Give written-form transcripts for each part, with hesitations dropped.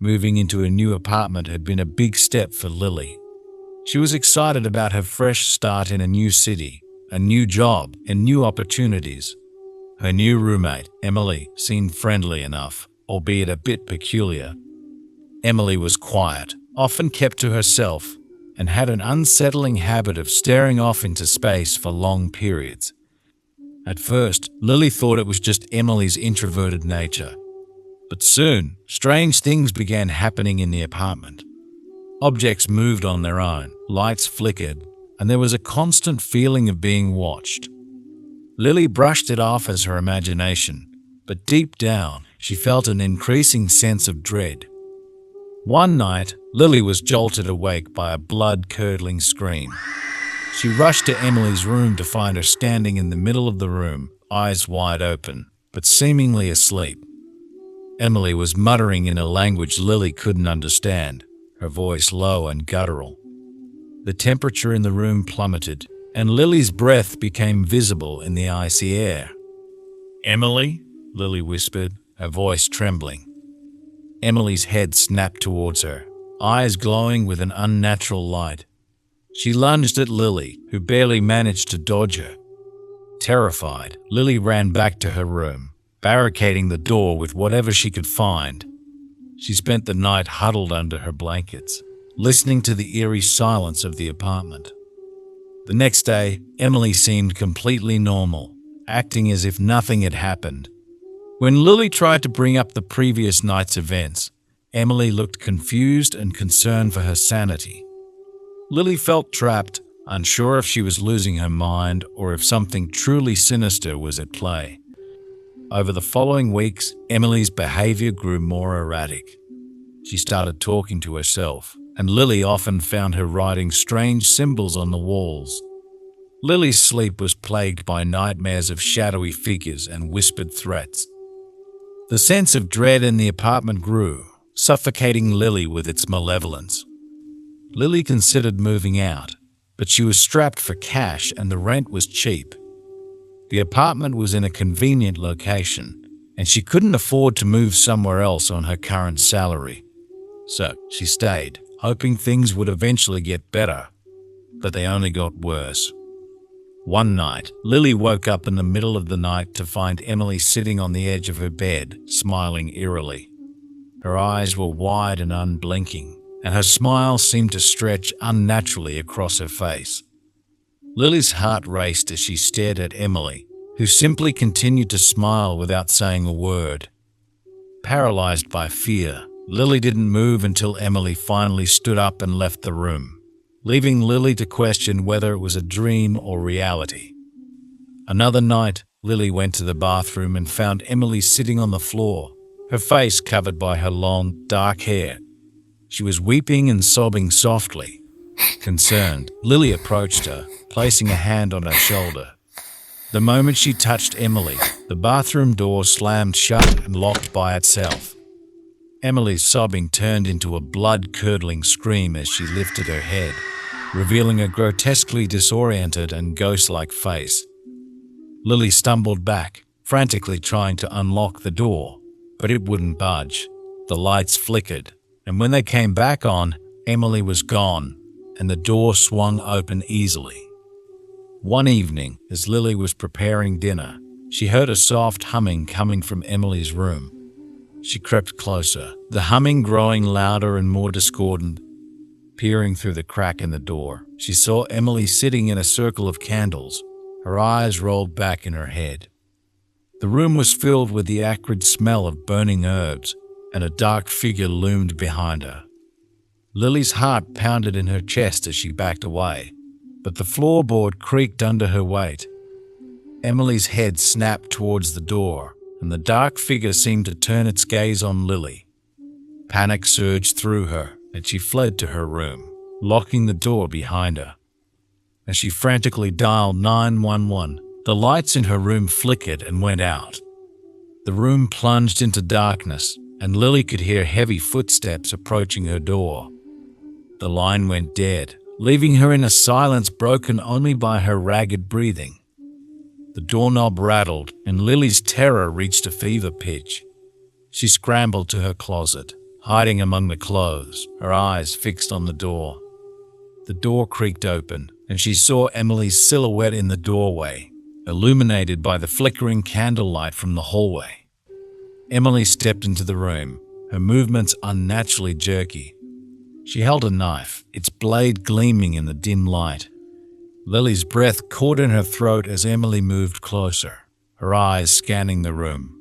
moving into a new apartment had been a big step for Lily. She was excited about her fresh start in a new city, a new job, and new opportunities. Her new roommate, Emily, seemed friendly enough, albeit a bit peculiar. Emily was quiet, often kept to herself, and had an unsettling habit of staring off into space for long periods. At first, Lily thought it was just Emily's introverted nature. But soon, strange things began happening in the apartment. Objects moved on their own, lights flickered, and there was a constant feeling of being watched. Lily brushed it off as her imagination, but deep down, she felt an increasing sense of dread. One night, Lily was jolted awake by a blood-curdling scream. She rushed to Emily's room to find her standing in the middle of the room, eyes wide open, but seemingly asleep. Emily was muttering in a language Lily couldn't understand, her voice low and guttural. The temperature in the room plummeted, and Lily's breath became visible in the icy air. "Emily?" Lily whispered, her voice trembling. Emily's head snapped towards her, eyes glowing with an unnatural light. She lunged at Lily, who barely managed to dodge her. Terrified, Lily ran back to her room, barricading the door with whatever she could find. She spent the night huddled under her blankets, listening to the eerie silence of the apartment. The next day, Emily seemed completely normal, acting as if nothing had happened. When Lily tried to bring up the previous night's events, Emily looked confused and concerned for her sanity. Lily felt trapped, unsure if she was losing her mind or if something truly sinister was at play. Over the following weeks, Emily's behavior grew more erratic. She started talking to herself, and Lily often found her writing strange symbols on the walls. Lily's sleep was plagued by nightmares of shadowy figures and whispered threats. The sense of dread in the apartment grew, suffocating Lily with its malevolence. Lily considered moving out, but she was strapped for cash and the rent was cheap. The apartment was in a convenient location, and she couldn't afford to move somewhere else on her current salary. So she stayed, hoping things would eventually get better, but they only got worse. One night, Lily woke up in the middle of the night to find Emily sitting on the edge of her bed, smiling eerily. Her eyes were wide and unblinking, and her smile seemed to stretch unnaturally across her face. Lily's heart raced as she stared at Emily, who simply continued to smile without saying a word. Paralyzed by fear, Lily didn't move until Emily finally stood up and left the room, leaving Lily to question whether it was a dream or reality. Another night, Lily went to the bathroom and found Emily sitting on the floor, her face covered by her long, dark hair. She was weeping and sobbing softly. Concerned, Lily approached her, placing a hand on her shoulder. The moment she touched Emily, the bathroom door slammed shut and locked by itself. Emily's sobbing turned into a blood-curdling scream as she lifted her head, revealing a grotesquely disoriented and ghost-like face. Lily stumbled back, frantically trying to unlock the door, but it wouldn't budge. The lights flickered, and when they came back on, Emily was gone, and the door swung open easily. One evening, as Lily was preparing dinner, she heard a soft humming coming from Emily's room. She crept closer, the humming growing louder and more discordant. Peering through the crack in the door, she saw Emily sitting in a circle of candles, her eyes rolled back in her head. The room was filled with the acrid smell of burning herbs, and a dark figure loomed behind her. Lily's heart pounded in her chest as she backed away, but the floorboard creaked under her weight. Emily's head snapped towards the door, and the dark figure seemed to turn its gaze on Lily. Panic surged through her, and she fled to her room, locking the door behind her. As she frantically dialed 911, the lights in her room flickered and went out. The room plunged into darkness, and Lily could hear heavy footsteps approaching her door. The line went dead, leaving her in a silence broken only by her ragged breathing. The doorknob rattled, and Lily's terror reached a fever pitch. She scrambled to her closet, hiding among the clothes, her eyes fixed on the door. The door creaked open, and she saw Emily's silhouette in the doorway, illuminated by the flickering candlelight from the hallway. Emily stepped into the room, her movements unnaturally jerky. She held a knife, its blade gleaming in the dim light. Lily's breath caught in her throat as Emily moved closer, her eyes scanning the room.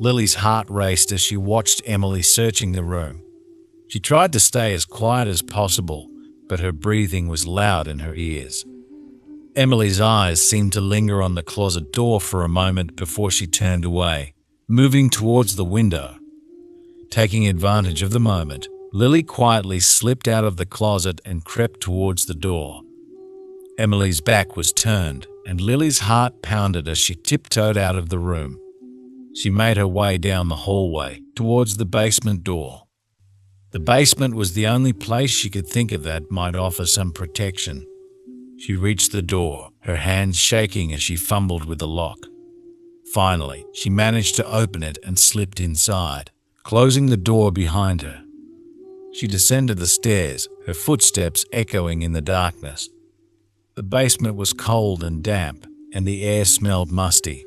Lily's heart raced as she watched Emily searching the room. She tried to stay as quiet as possible, but her breathing was loud in her ears. Emily's eyes seemed to linger on the closet door for a moment before she turned away, moving towards the window. Taking advantage of the moment, Lily quietly slipped out of the closet and crept towards the door. Emily's back was turned, and Lily's heart pounded as she tiptoed out of the room. She made her way down the hallway towards the basement door. The basement was the only place she could think of that might offer some protection. She reached the door, her hands shaking as she fumbled with the lock. Finally, she managed to open it and slipped inside, closing the door behind her. She descended the stairs, her footsteps echoing in the darkness. The basement was cold and damp, and the air smelled musty.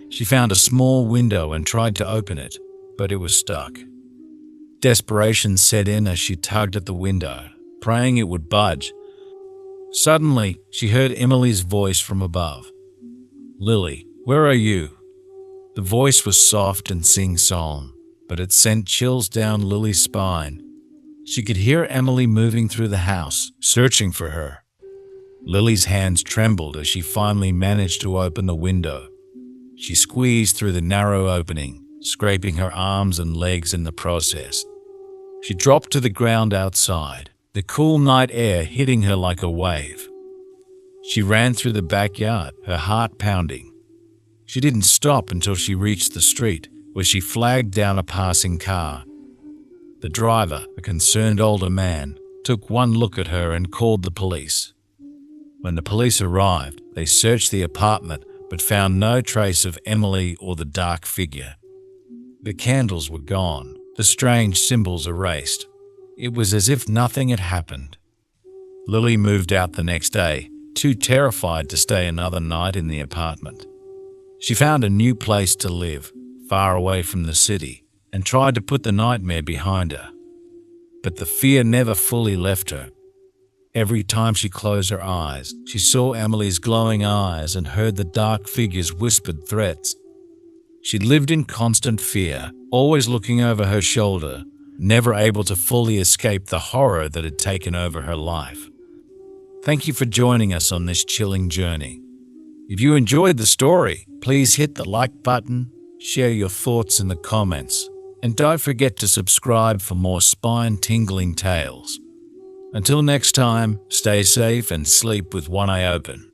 She found a small window and tried to open it, but it was stuck. Desperation set in as she tugged at the window, praying it would budge. Suddenly, she heard Emily's voice from above. "Lily, where are you?" The voice was soft and sing-song, but it sent chills down Lily's spine. She could hear Emily moving through the house, searching for her. Lily's hands trembled as she finally managed to open the window. She squeezed through the narrow opening, scraping her arms and legs in the process. She dropped to the ground outside, the cool night air hitting her like a wave. She ran through the backyard, her heart pounding. She didn't stop until she reached the street, where she flagged down a passing car. The driver, a concerned older man, took one look at her and called the police. When the police arrived, they searched the apartment but found no trace of Emily or the dark figure. The candles were gone, the strange symbols erased. It was as if nothing had happened. Lily moved out the next day, too terrified to stay another night in the apartment. She found a new place to live, far away from the city, and tried to put the nightmare behind her. But the fear never fully left her. Every time she closed her eyes, she saw Emily's glowing eyes and heard the dark figure's whispered threats. She lived in constant fear, always looking over her shoulder, never able to fully escape the horror that had taken over her life. Thank you for joining us on this chilling journey. If you enjoyed the story, please hit the like button, share your thoughts in the comments, and don't forget to subscribe for more spine-tingling tales. Until next time, stay safe and sleep with one eye open.